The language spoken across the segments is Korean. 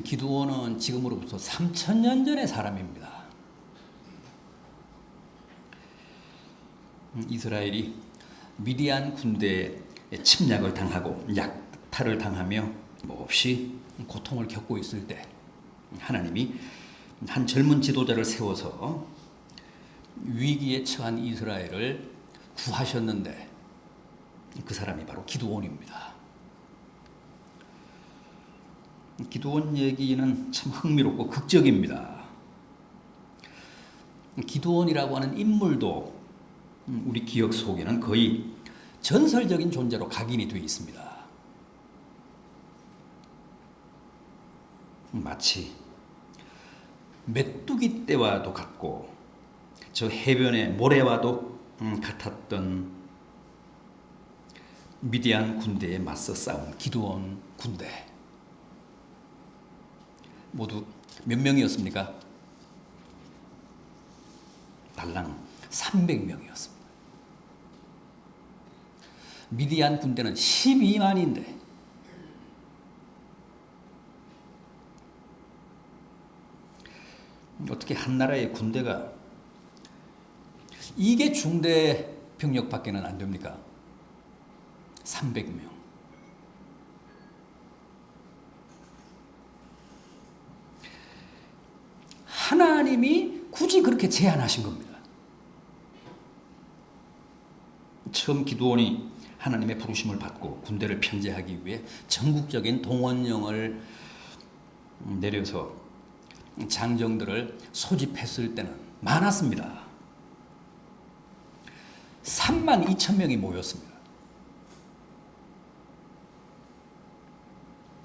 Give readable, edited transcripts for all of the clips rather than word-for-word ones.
기드온은 지금으로부터 3000년 전의 사람입니다. 이스라엘이 미디안 군대에 침략을 당하고 약탈을 당하며 몹시 고통을 겪고 있을 때 하나님이 한 젊은 지도자를 세워서 위기에 처한 이스라엘을 구하셨는데 그 사람이 바로 기드온입니다. 기드온 얘기는 참 흥미롭고 극적입니다. 기드온이라고 하는 인물도 우리 기억 속에는 거의 전설적인 존재로 각인이 되어 있습니다. 마치 메뚜기 떼와도 같고 저 해변의 모래와도 같았던 미디안 군대에 맞서 싸운 기드온 군대. 모두 몇 명이었습니까? 달랑 300명이었습니다. 미디안 군대는 12만인데 어떻게 한 나라의 군대가 이게 중대 병력밖에는 안 됩니까? 300명. 하나님이 굳이 그렇게 제안하신 겁니다. 처음 기드온이 하나님의 부르심을 받고 군대를 편제하기 위해 전국적인 동원령을 내려서 장정들을 소집했을 때는 많았습니다. 32,000명이 모였습니다.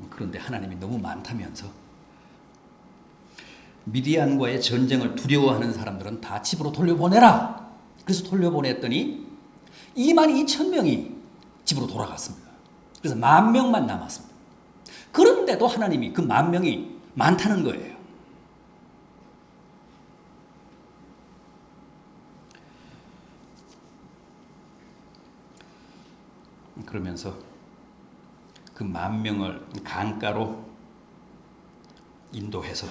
그런데 하나님이 너무 많다면서 미디안과의 전쟁을 두려워하는 사람들은 다 집으로 돌려보내라. 그래서 돌려보냈더니 22,000명이 집으로 돌아갔습니다. 그래서 10,000명만 남았습니다. 그런데도 하나님이 그 10,000명이 많다는 거예요. 그러면서 그 10,000명을 강가로 인도해서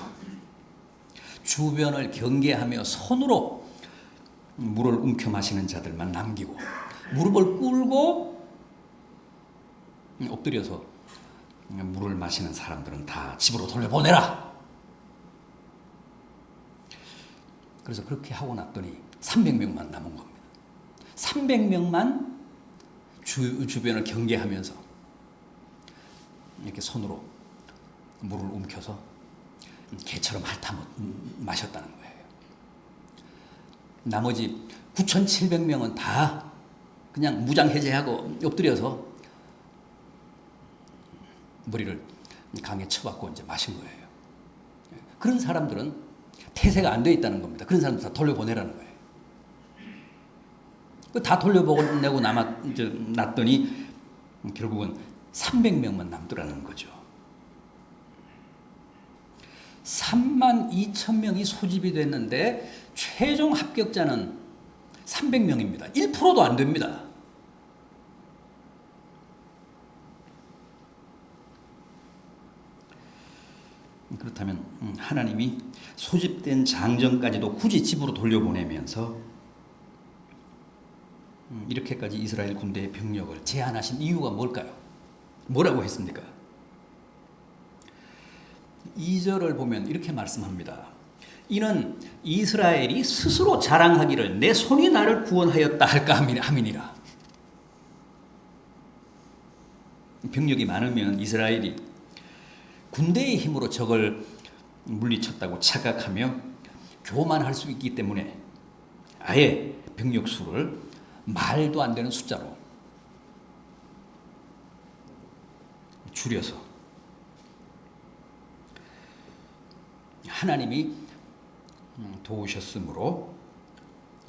주변을 경계하며 손으로 물을 움켜 마시는 자들만 남기고 무릎을 꿇고 엎드려서 물을 마시는 사람들은 다 집으로 돌려보내라. 그래서 그렇게 하고 났더니 300명만 남은 겁니다. 300명만 주변을 경계하면서 이렇게 손으로 물을 움켜서 개처럼 핥아 마셨다는 거예요. 나머지 9,700명은 다 그냥 무장해제하고 엎드려서 머리를 강에 쳐박고 이제 마신 거예요. 그런 사람들은 태세가 안 돼 있다는 겁니다. 그런 사람들 다 돌려보내라는 거예요. 다 돌려보내고 났더니 결국은 300명만 남더라는 거죠. 32,000명이 소집이 됐는데 최종 합격자는 300명입니다. 1%도 안 됩니다. 그렇다면 하나님이 소집된 장정까지도 굳이 집으로 돌려보내면서 이렇게까지 이스라엘 군대의 병력을 제한하신 이유가 뭘까요? 뭐라고 했습니까? 2절을 보면 이렇게 말씀합니다. 이는 이스라엘이 스스로 자랑하기를 내 손이 나를 구원하였다 할까 함이니라. 병력이 많으면 이스라엘이 군대의 힘으로 적을 물리쳤다고 착각하며 교만할 수 있기 때문에 아예 병력 수를 말도 안 되는 숫자로 줄여서 하나님이 도우셨으므로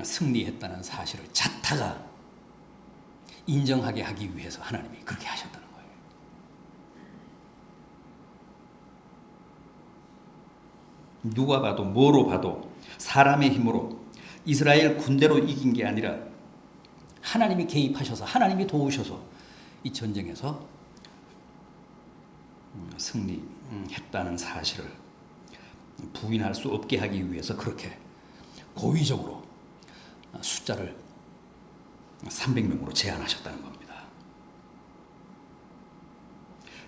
승리했다는 사실을 자타가 인정하게 하기 위해서 하나님이 그렇게 하셨다는 거예요. 누가 봐도 뭐로 봐도 사람의 힘으로 이스라엘 군대로 이긴 게 아니라 하나님이 개입하셔서 하나님이 도우셔서 이 전쟁에서 승리했다는 사실을 부인할 수 없게 하기 위해서 그렇게 고의적으로 숫자를 300명으로 제한하셨다는 겁니다.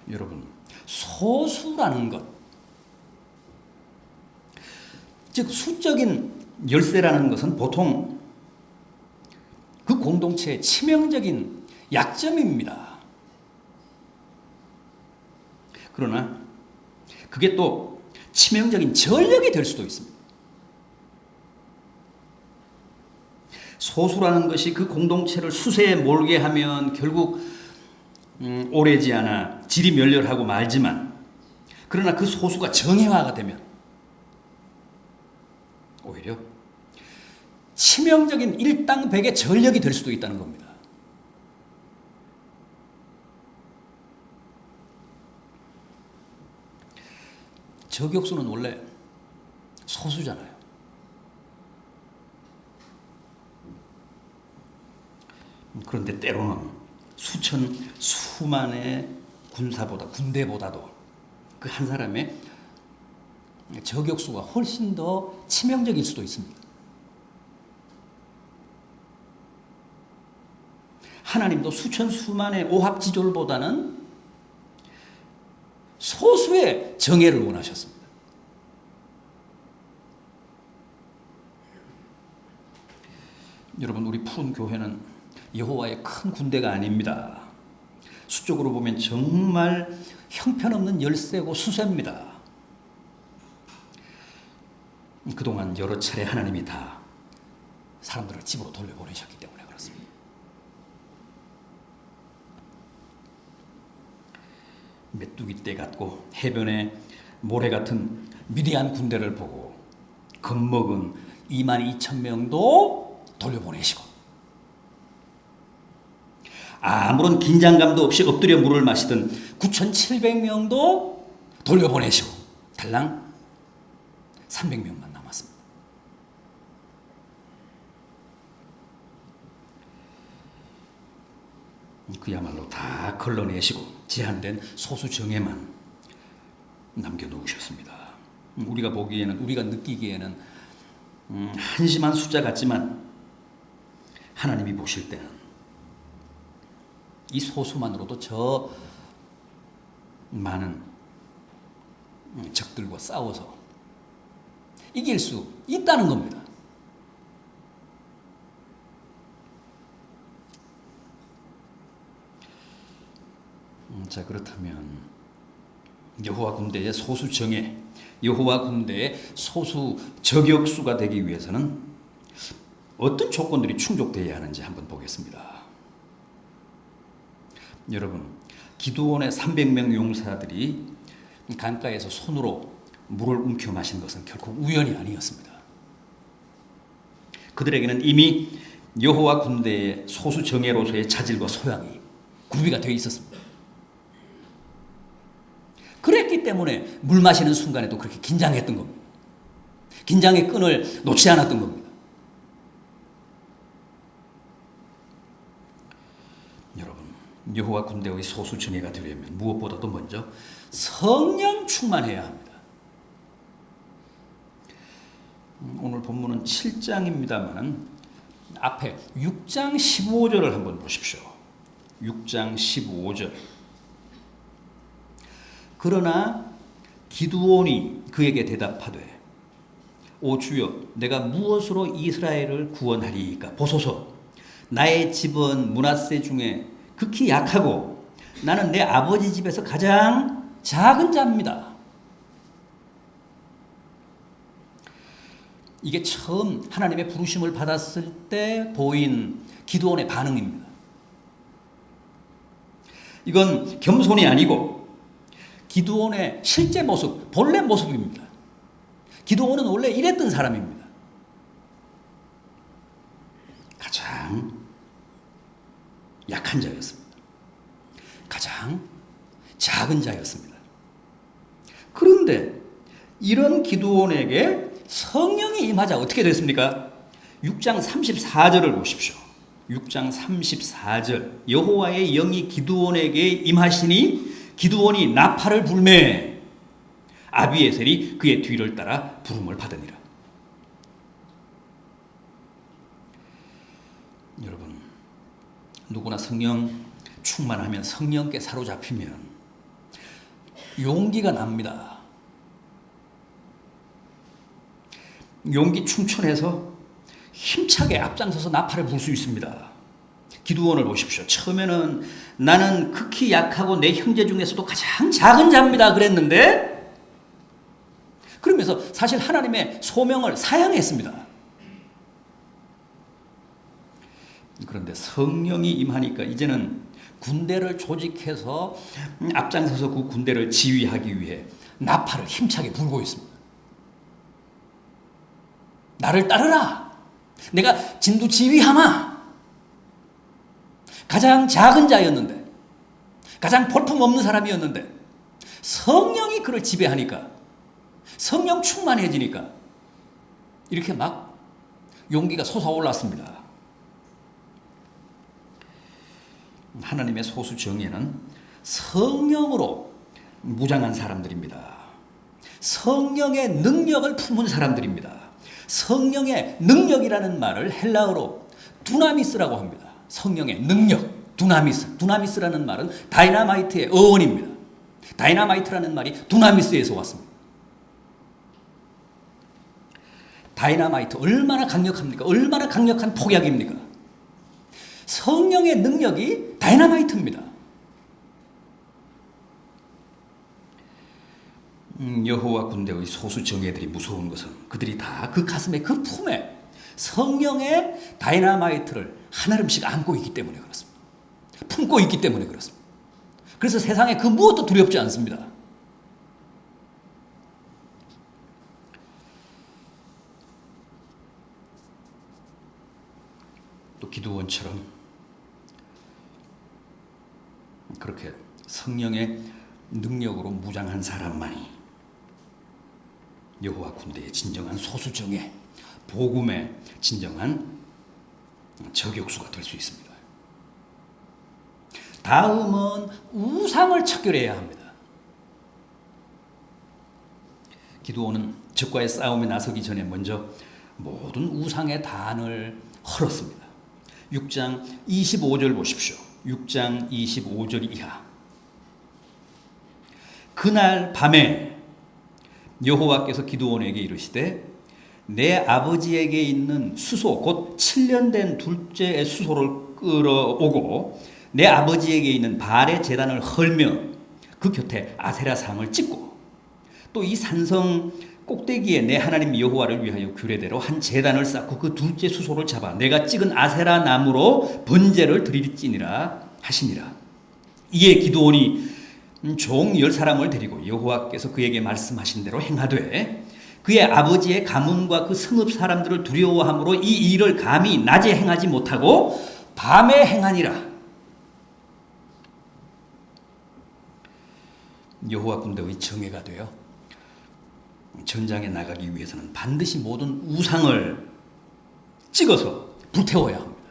여러분, 소수라는 것, 즉 수적인 열세라는 것은 보통 그 공동체의 치명적인 약점입니다. 그러나 그게 또 치명적인 전력이 될 수도 있습니다. 소수라는 것이 그 공동체를 수세에 몰게 하면 결국 오래지 않아 질이 멸렬하고 말지만, 그러나 그 소수가 정예화가 되면 오히려 치명적인 일당백의 전력이 될 수도 있다는 겁니다. 저격수는 원래 소수잖아요. 그런데 때로는 수만의 군대보다도 그 한 사람의 저격수가 훨씬 더 치명적일 수도 있습니다. 하나님도 수만의 오합지졸보다는 소수의 정예를 원하셨습니다. 여러분, 우리 푸른 교회는 여호와의 큰 군대가 아닙니다. 수적으로 보면 정말 형편없는 열세고 수세입니다. 그동안 여러 차례 하나님이 다 사람들을 집으로 돌려보내셨기 때문에 그렇습니다. 메뚜기 떼 같고 해변에 모래 같은 미디안 군대를 보고 겁먹은 22,000명도 돌려보내시고, 아무런 긴장감도 없이 엎드려 물을 마시던 9,700명도 돌려보내시고 달랑 300명만 남았습니다. 그야말로 다 걸러내시고 제한된 소수 정예만 남겨놓으셨습니다. 우리가 느끼기에는 한심한 숫자 같지만 하나님이 보실 때는 이 소수만으로도 저 많은 적들과 싸워서 이길 수 있다는 겁니다. 자, 그렇다면 여호와 군대의 소수 정예, 여호와 군대의 소수 저격수가 되기 위해서는 어떤 조건들이 충족되어야 하는지 한번 보겠습니다. 여러분, 기드온의 300명 용사들이 강가에서 손으로 물을 움켜 마신 것은 결코 우연이 아니었습니다. 그들에게는 이미 여호와 군대의 소수 정예로서의 자질과 소양이 구비가 되어 있었습니다. 그랬기 때문에 물 마시는 순간에도 그렇게 긴장했던 겁니다. 긴장의 끈을 놓지 않았던 겁니다. 여러분, 여호와 군대의 소수 정예가 되려면 무엇보다도 먼저 성령 충만해야 합니다. 오늘 본문은 7장입니다만 앞에 6장 15절을 한번 보십시오. 6장 15절. 그러나 기드온이 그에게 대답하되, 오 주여, 내가 무엇으로 이스라엘을 구원하리이까? 보소서, 나의 집은 므낫세 중에 극히 약하고 나는 내 아버지 집에서 가장 작은 자입니다. 이게 처음 하나님의 부르심을 받았을 때 보인 기드온의 반응입니다. 이건 겸손이 아니고 기드온의 실제 모습, 본래 모습입니다. 기드온은 원래 이랬던 사람입니다. 가장 약한 자였습니다. 가장 작은 자였습니다. 그런데 이런 기드온에게 성령이 임하자 어떻게 됐습니까? 6장 34절을 보십시오. 6장 34절. 여호와의 영이 기드온에게 임하시니 기드온이 나팔을 불매 아비에셀이 그의 뒤를 따라 부름을 받으니라. 여러분, 누구나 성령 충만하면, 성령께 사로잡히면 용기가 납니다. 용기 충천해서 힘차게 앞장서서 나팔을 불 수 있습니다. 기드온을 보십시오. 처음에는 나는 극히 약하고 내 형제 중에서도 가장 작은 자입니다 그랬는데, 그러면서 사실 하나님의 소명을 사양했습니다. 그런데 성령이 임하니까 이제는 군대를 조직해서 앞장서서 그 군대를 지휘하기 위해 나팔을 힘차게 불고 있습니다. 나를 따르라. 내가 진두 지휘하마. 가장 작은 자였는데, 가장 볼품없는 사람이었는데 성령이 그를 지배하니까, 성령 충만해지니까 이렇게 막 용기가 솟아올랐습니다. 하나님의 소수 정예는 성령으로 무장한 사람들입니다. 성령의 능력을 품은 사람들입니다. 성령의 능력이라는 말을 헬라어로 두나미스라고 합니다. 성령의 능력, 두나미스라는 말은 다이나마이트의 어원입니다. 다이나마이트라는 말이 두나미스에서 왔습니다. 다이나마이트 얼마나 강력합니까? 얼마나 강력한 폭약입니까? 성령의 능력이 다이나마이트입니다. 여호와 군대의 소수 정예들이 무서운 것은 그들이 다 그 가슴에, 그 품에 성령의 다이나마이트를 한 알음씩 안고 있기 때문에 그렇습니다. 품고 있기 때문에 그렇습니다. 그래서 세상에 그 무엇도 두렵지 않습니다. 또 기드온처럼 그렇게 성령의 능력으로 무장한 사람만이 여호와 군대의 진정한 소수정예, 복음의 진정한 저격수가 될 수 있습니다. 다음은 우상을 척결해야 합니다. 기드온은 적과의 싸움에 나서기 전에 먼저 모든 우상의 단을 헐었습니다. 6장 25절 보십시오. 6장 25절 이하. 그날 밤에 여호와께서 기드온에게 이르시되 내 아버지에게 있는 수소 곧 7년 된 둘째의 수소를 끌어오고 내 아버지에게 있는 발의 제단을 헐며 그 곁에 아세라 상을 찍고 또 이 산성 꼭대기에 내 하나님 여호와를 위하여 규례대로 한 제단을 쌓고 그 둘째 수소를 잡아 내가 찍은 아세라 나무로 번제를 드릴지니라 하시니라. 이에 기드온이 종 10사람을 데리고 여호와께서 그에게 말씀하신 대로 행하되 그의 아버지의 가문과 그 성읍 사람들을 두려워함으로 이 일을 감히 낮에 행하지 못하고 밤에 행하니라. 여호와 군대의 정예가 되어 전장에 나가기 위해서는 반드시 모든 우상을 찍어서 불태워야 합니다.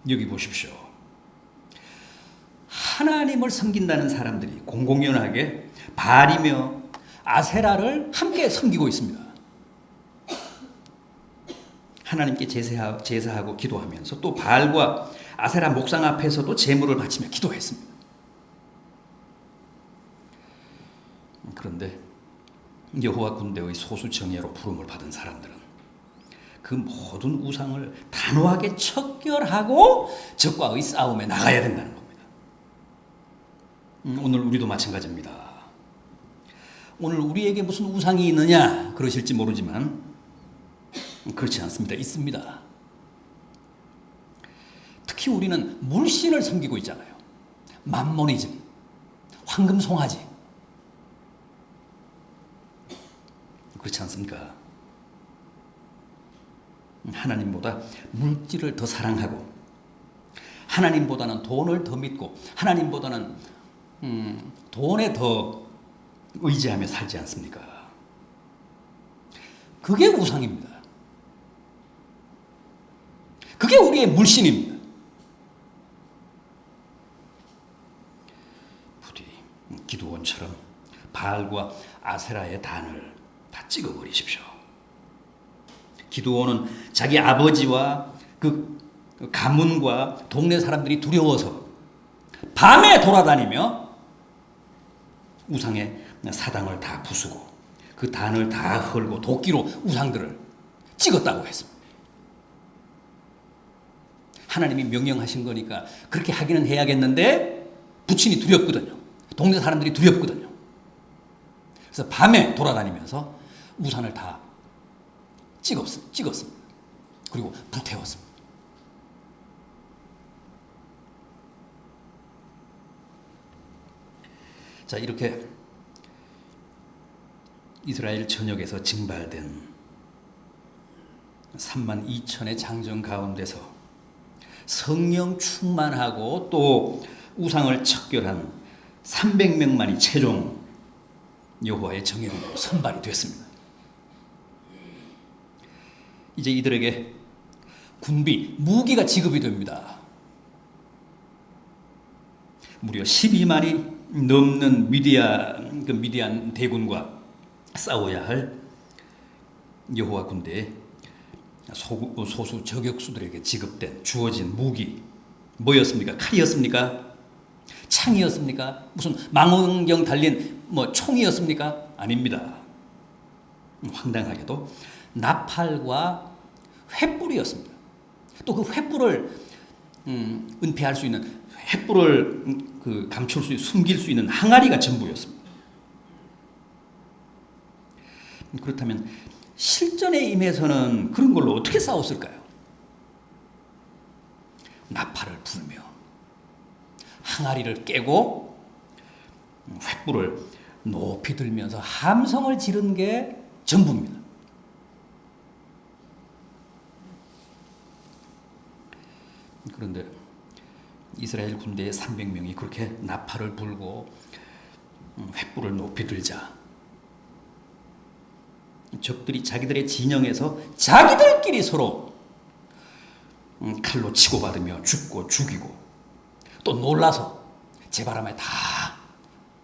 여기 보십시오. 하나님을 섬긴다는 사람들이 공공연하게 바알이며 아세라를 함께 섬기고 있습니다. 하나님께 제사하고 기도하면서 또 바알과 아세라 목상 앞에서도 제물을 바치며 기도했습니다. 그런데 여호와 군대의 소수 정예로 부름을 받은 사람들은 그 모든 우상을 단호하게 척결하고 적과의 싸움에 나가야 된다는 겁니다. 오늘 우리도 마찬가지입니다. 오늘 우리에게 무슨 우상이 있느냐 그러실지 모르지만 그렇지 않습니다. 있습니다. 특히 우리는 물신을 섬기고 있잖아요. 맘모니즘, 황금 송아지. 그렇지 않습니까? 하나님보다 물질을 더 사랑하고 하나님보다는 돈을 더 믿고 하나님보다는 돈에 더 의지하며 살지 않습니까? 그게 우상입니다. 그게 우리의 물신입니다. 바알과 아세라의 단을 다 찍어버리십시오. 기드온은 자기 아버지와 그 가문과 동네 사람들이 두려워서 밤에 돌아다니며 우상의 사당을 다 부수고 그 단을 다 헐고 도끼로 우상들을 찍었다고 했습니다. 하나님이 명령하신 거니까 그렇게 하기는 해야겠는데 부친이 두렵거든요. 동네 사람들이 두렵거든요. 그래서 밤에 돌아다니면서 우산을 다 찍었습니다. 그리고 불태웠습니다. 자, 이렇게 이스라엘 전역에서 징발된 3만 2천의 장정 가운데서 성령 충만하고 또 우상을 척결한 300명만이 최종 여호와의 정예로 선발이 됐습니다. 이제 이들에게 군비, 무기가 지급이 됩니다. 무려 12만이 넘는 미디안 대군과 싸워야 할 여호와 군대의 소수 저격수들에게 주어진 무기 뭐였습니까? 칼이었습니까? 창이었습니까? 무슨 망원경 달린 총이었습니까? 아닙니다. 황당하게도 나팔과 횃불이었습니다. 또 그 횃불을 은폐할 수 있는, 횃불을 감출 수, 숨길 수 있는 항아리가 전부였습니다. 그렇다면 실전에 임해서는 그런 걸로 어떻게 싸웠을까요? 나팔을 불며 항아리를 깨고 횃불을 높이 들면서 함성을 지른 게 전부입니다. 그런데 이스라엘 군대의 300명이 그렇게 나팔을 불고 횃불을 높이 들자 적들이 자기들의 진영에서 자기들끼리 서로 칼로 치고받으며 죽고 죽이고 또 놀라서 제바람에 다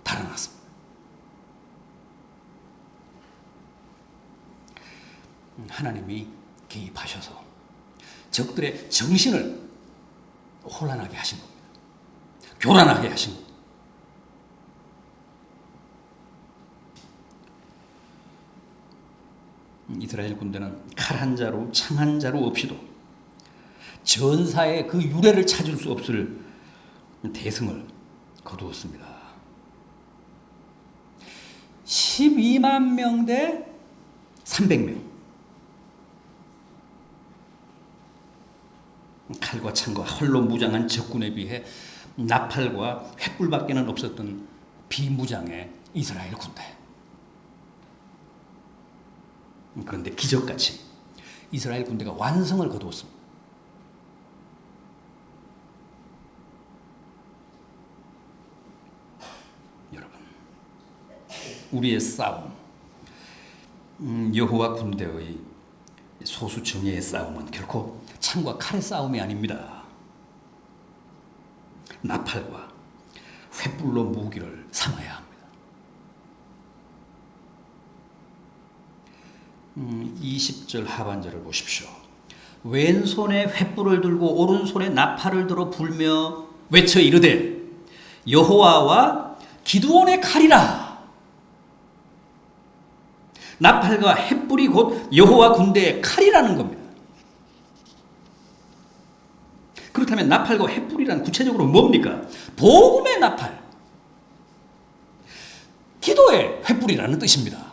달아났습니다. 하나님이 개입하셔서 적들의 정신을 혼란하게 하신 겁니다. 교란하게 하신 겁니다. 이스라엘 군대는 칼 한 자루, 창 한 자루 없이도 전사의 그 유래를 찾을 수 없을 대승을 거두었습니다. 12만 명 대 300명. 칼과 창과 활로 무장한 적군에 비해 나팔과 횃불밖에는 없었던 비무장의 이스라엘 군대. 그런데 기적같이 이스라엘 군대가 완성을 거두었습니다. 여러분, 우리의 싸움, 여호와 군대의 소수 정예의 싸움은 결코 창과 칼의 싸움이 아닙니다. 나팔과 횃불로 무기를 삼아야 합니다. 20절 하반절을 보십시오. 왼손에 횃불을 들고 오른손에 나팔을 들어 불며 외쳐 이르되 여호와와 기드온의 칼이라. 나팔과 횃불이 곧 여호와 군대의 칼이라는 겁니다. 그렇다면 나팔과 횃불이란 구체적으로 뭡니까? 복음의 나팔, 기도의 횃불이라는 뜻입니다.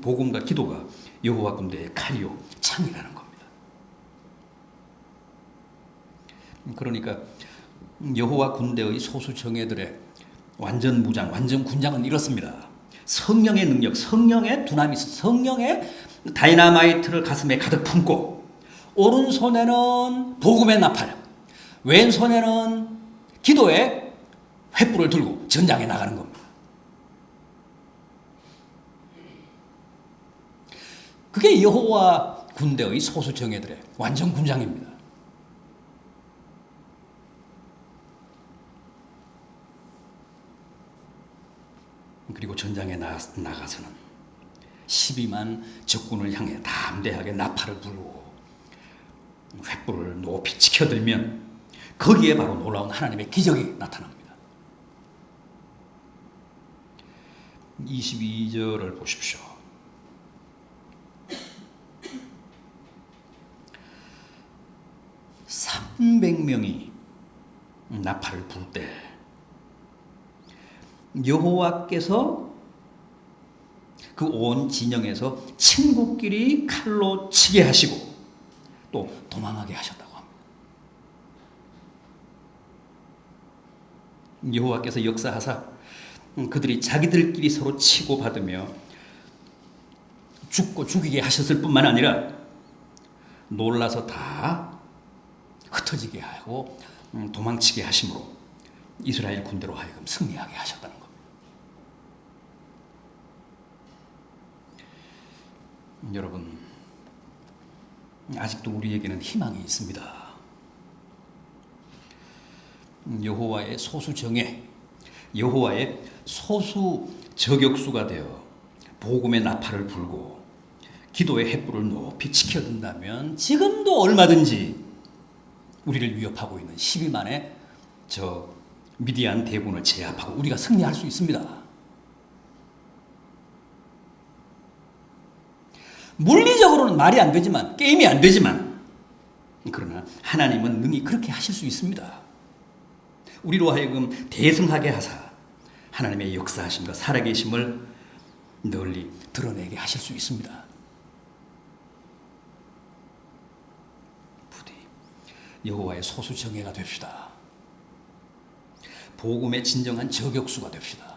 복음과 기도가 여호와 군대의 칼이요 창이라는 겁니다. 그러니까 여호와 군대의 소수 정예들의 완전 무장, 완전 군장은 이렇습니다. 성령의 능력, 성령의 두나미스, 성령의 다이나마이트를 가슴에 가득 품고 오른손에는 복음의 나팔, 왼손에는 기도의 횃불을 들고 전장에 나가는 겁니다. 그게 여호와 군대의 소수 정예들의 완전 군장입니다. 그리고 전장에 나가서는 12만 적군을 향해 담대하게 나팔을 불고 횃불을 높이 치켜들면 거기에 바로 놀라운 하나님의 기적이 나타납니다. 22절을 보십시오. (300명이) 나팔을 불 때 여호와께서 그 온 진영에서 친구끼리 칼로 치게 하시고 또 도망하게 하셨다고 합니다. 여호와께서 역사하사 그들이 자기들끼리 서로 치고 받으며 죽고 죽이게 하셨을 뿐만 아니라 놀라서 다 흩어지게 하고 도망치게 하심으로 이스라엘 군대로 하여금 승리하게 하셨다는 겁니다. 여러분, 아직도 우리에게는 희망이 있습니다. 여호와의 소수 정예, 여호와의 소수 저격수가 되어 복음의 나팔을 불고 기도의 횃불을 높이 치켜든다면 지금도 얼마든지 우리를 위협하고 있는 12만의 저 미디안 대군을 제압하고 우리가 승리할 수 있습니다. 물리적으로는 말이 안 되지만, 게임이 안 되지만, 그러나 하나님은 능히 그렇게 하실 수 있습니다. 우리로 하여금 대승하게 하사 하나님의 역사하심과 살아계심을 널리 드러내게 하실 수 있습니다. 부디 여호와의 소수 정예가 됩시다. 복음의 진정한 저격수가 됩시다.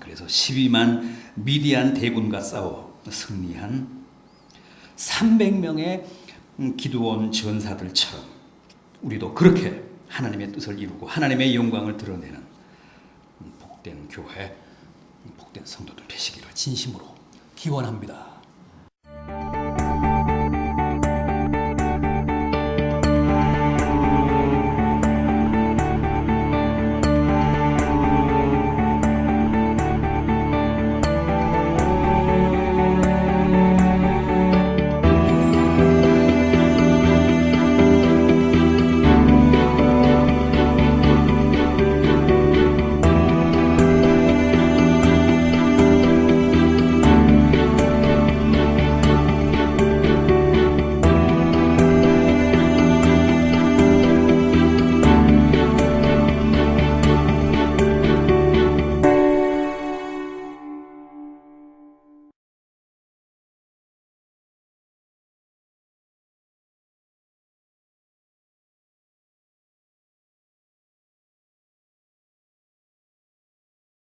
그래서 12만 미디안 대군과 싸워 승리한 300명의 기드온 전사들처럼 우리도 그렇게 하나님의 뜻을 이루고 하나님의 영광을 드러내는 복된 교회, 복된 성도들 되시기를 진심으로 기원합니다.